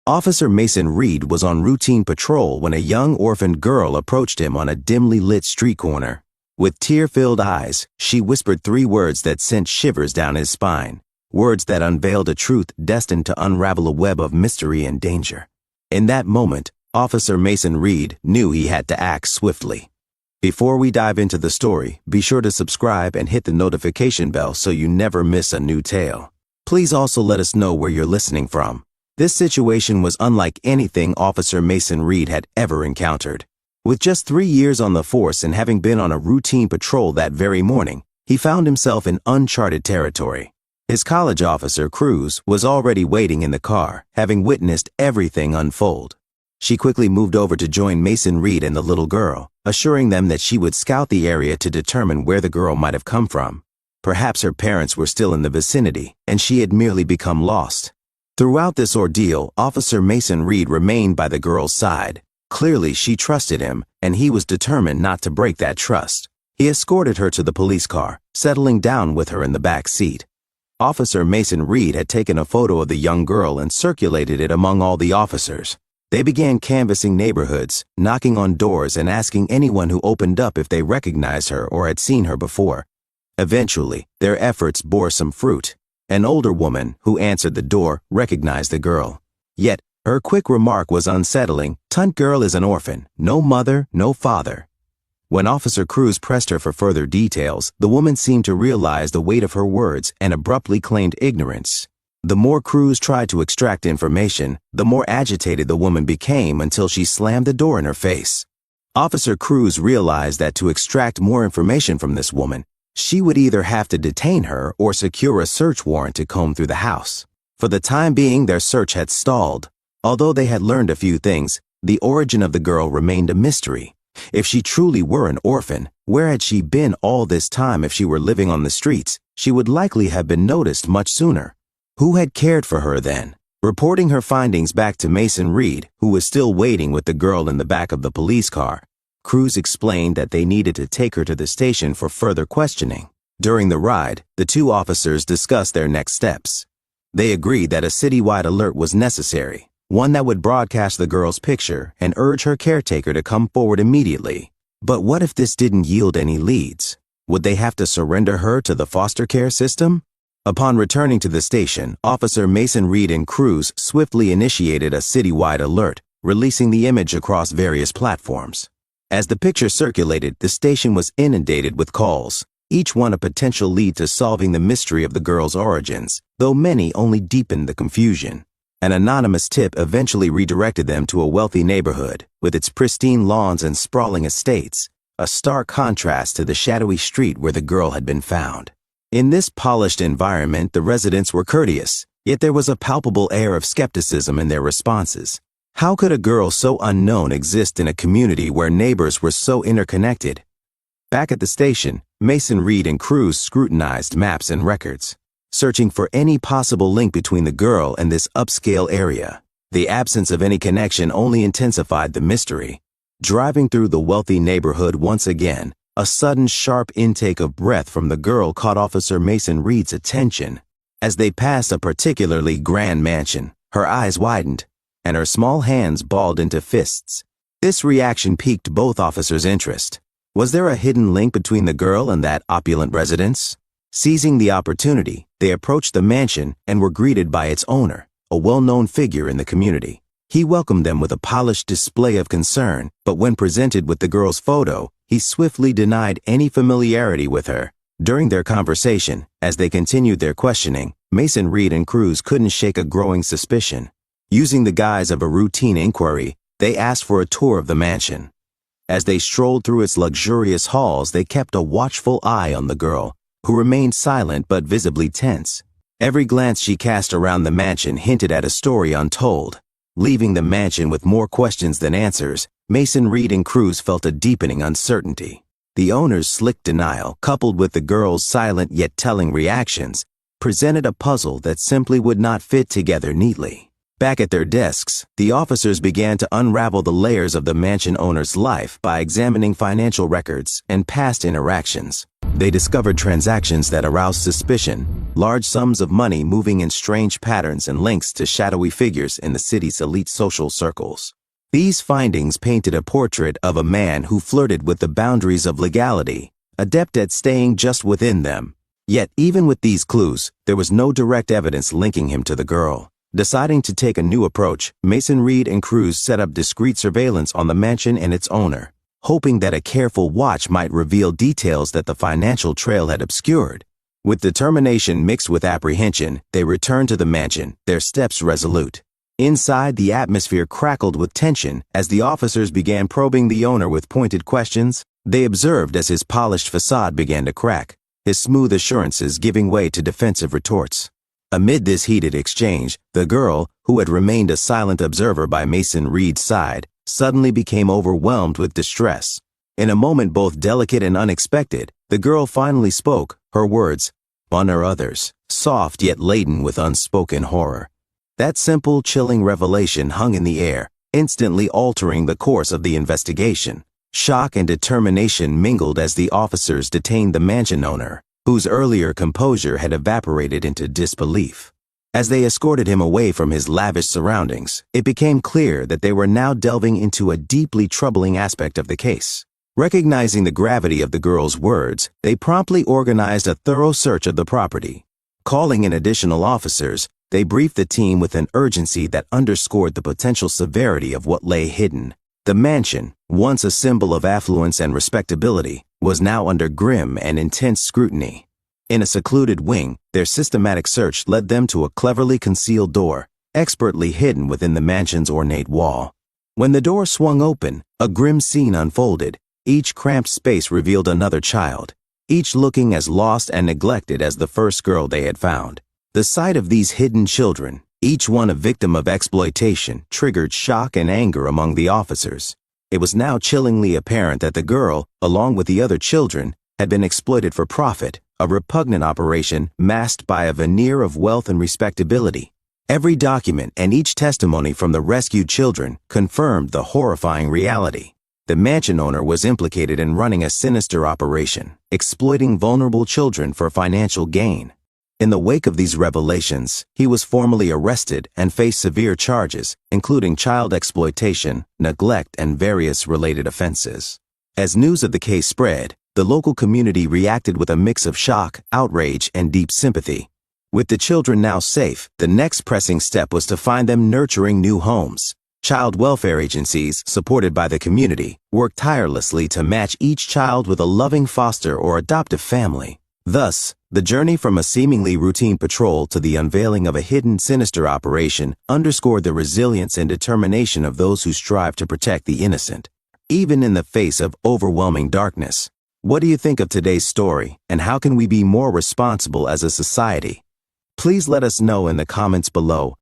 Officer Mason Reed was on routine patrol when a young orphaned girl approached him on a dimly lit street corner. With tear-filled eyes, she whispered 3 words that sent shivers down his spine, words that unveiled a truth destined to unravel a web of mystery and danger. In that moment, Officer Mason Reed knew he had to act swiftly. Before we dive into the story, be sure to subscribe and hit the notification bell so you never miss a new tale. Please also let us know where you're listening from. This situation was unlike anything Officer Mason Reed had ever encountered. With just 3 years on the force and having been on a routine patrol that very morning, he found himself in uncharted territory. His college officer, Cruz, was already waiting in the car, having witnessed everything unfold. She quickly moved over to join Mason Reed and the little girl, assuring them that she would scout the area to determine where the girl might have come from. Perhaps her parents were still in the vicinity, and she had merely become lost. Throughout this ordeal, Officer Mason Reed remained by the girl's side. Clearly, she trusted him, and he was determined not to break that trust. He escorted her to the police car, settling down with her in the back seat. Officer Mason Reed had taken a photo of the young girl and circulated it among all the officers. They began canvassing neighborhoods, knocking on doors and asking anyone who opened up if they recognized her or had seen her before. Eventually, their efforts bore some fruit. An older woman who answered the door recognized the girl. Yet, her quick remark was unsettling. "Tunt girl is an orphan, no mother, no father." When Officer Cruz pressed her for further details, the woman seemed to realize the weight of her words and abruptly claimed ignorance. The more Cruz tried to extract information, the more agitated the woman became until she slammed the door in her face. Officer Cruz realized that to extract more information from this woman, she would either have to detain her or secure a search warrant to comb through the house. For the time being, their search had stalled. Although they had learned a few things, the origin of the girl remained a mystery. If she truly were an orphan, where had she been all this time? If she were living on the streets, she would likely have been noticed much sooner. Who had cared for her then? Reporting her findings back to Mason Reed, who was still waiting with the girl in the back of the police car, Cruz explained that they needed to take her to the station for further questioning. During the ride, the 2 officers discussed their next steps. They agreed that a citywide alert was necessary, one that would broadcast the girl's picture and urge her caretaker to come forward immediately. But what if this didn't yield any leads? Would they have to surrender her to the foster care system? Upon returning to the station, Officer Mason Reed and Cruz swiftly initiated a citywide alert, releasing the image across various platforms. As the picture circulated, the station was inundated with calls, each one a potential lead to solving the mystery of the girl's origins, though many only deepened the confusion. An anonymous tip eventually redirected them to a wealthy neighborhood, with its pristine lawns and sprawling estates, a stark contrast to the shadowy street where the girl had been found. In this polished environment, the residents were courteous, yet there was a palpable air of skepticism in their responses. How could a girl so unknown exist in a community where neighbors were so interconnected? Back at the station, Mason Reed and Cruz scrutinized maps and records, searching for any possible link between the girl and this upscale area. The absence of any connection only intensified the mystery. Driving through the wealthy neighborhood once again, a sudden sharp intake of breath from the girl caught Officer Mason Reed's attention. As they passed a particularly grand mansion, her eyes widened, and her small hands balled into fists. This reaction piqued both officers' interest. Was there a hidden link between the girl and that opulent residence? Seizing the opportunity, they approached the mansion and were greeted by its owner, a well-known figure in the community. He welcomed them with a polished display of concern, but when presented with the girl's photo, he swiftly denied any familiarity with her. During their conversation, as they continued their questioning, Mason Reed and Cruz couldn't shake a growing suspicion. Using the guise of a routine inquiry, they asked for a tour of the mansion. As they strolled through its luxurious halls, they kept a watchful eye on the girl, who remained silent but visibly tense. Every glance she cast around the mansion hinted at a story untold. Leaving the mansion with more questions than answers, Mason Reed and Cruz felt a deepening uncertainty. The owner's slick denial, coupled with the girl's silent yet telling reactions, presented a puzzle that simply would not fit together neatly. Back at their desks, the officers began to unravel the layers of the mansion owner's life by examining financial records and past interactions. They discovered transactions that aroused suspicion, large sums of money moving in strange patterns and links to shadowy figures in the city's elite social circles. These findings painted a portrait of a man who flirted with the boundaries of legality, adept at staying just within them. Yet, even with these clues, there was no direct evidence linking him to the girl. Deciding to take a new approach, Mason Reed and Cruz set up discreet surveillance on the mansion and its owner, hoping that a careful watch might reveal details that the financial trail had obscured. With determination mixed with apprehension, they returned to the mansion, their steps resolute. Inside, the atmosphere crackled with tension as the officers began probing the owner with pointed questions. They observed as his polished facade began to crack, his smooth assurances giving way to defensive retorts. Amid this heated exchange, the girl, who had remained a silent observer by Mason Reed's side, suddenly became overwhelmed with distress. In a moment both delicate and unexpected, the girl finally spoke, her words, one or others, soft yet laden with unspoken horror. That simple, chilling revelation hung in the air, instantly altering the course of the investigation. Shock and determination mingled as the officers detained the mansion owner, whose earlier composure had evaporated into disbelief. As they escorted him away from his lavish surroundings, it became clear that they were now delving into a deeply troubling aspect of the case. Recognizing the gravity of the girl's words, they promptly organized a thorough search of the property. Calling in additional officers, they briefed the team with an urgency that underscored the potential severity of what lay hidden. The mansion, once a symbol of affluence and respectability, was now under grim and intense scrutiny. In a secluded wing, their systematic search led them to a cleverly concealed door, expertly hidden within the mansion's ornate wall. When the door swung open, a grim scene unfolded. Each cramped space revealed another child, each looking as lost and neglected as the first girl they had found. The sight of these hidden children, each one a victim of exploitation, triggered shock and anger among the officers. It was now chillingly apparent that the girl, along with the other children, had been exploited for profit, a repugnant operation masked by a veneer of wealth and respectability. Every document and each testimony from the rescued children confirmed the horrifying reality. The mansion owner was implicated in running a sinister operation, exploiting vulnerable children for financial gain. In the wake of these revelations, he was formally arrested and faced severe charges, including child exploitation, neglect, and various related offenses. As news of the case spread, the local community reacted with a mix of shock, outrage, and deep sympathy. With the children now safe, the next pressing step was to find them nurturing new homes. Child welfare agencies, supported by the community, worked tirelessly to match each child with a loving foster or adoptive family. Thus, the journey from a seemingly routine patrol to the unveiling of a hidden sinister operation underscored the resilience and determination of those who strive to protect the innocent, even in the face of overwhelming darkness. What do you think of today's story, and how can we be more responsible as a society? Please let us know in the comments below.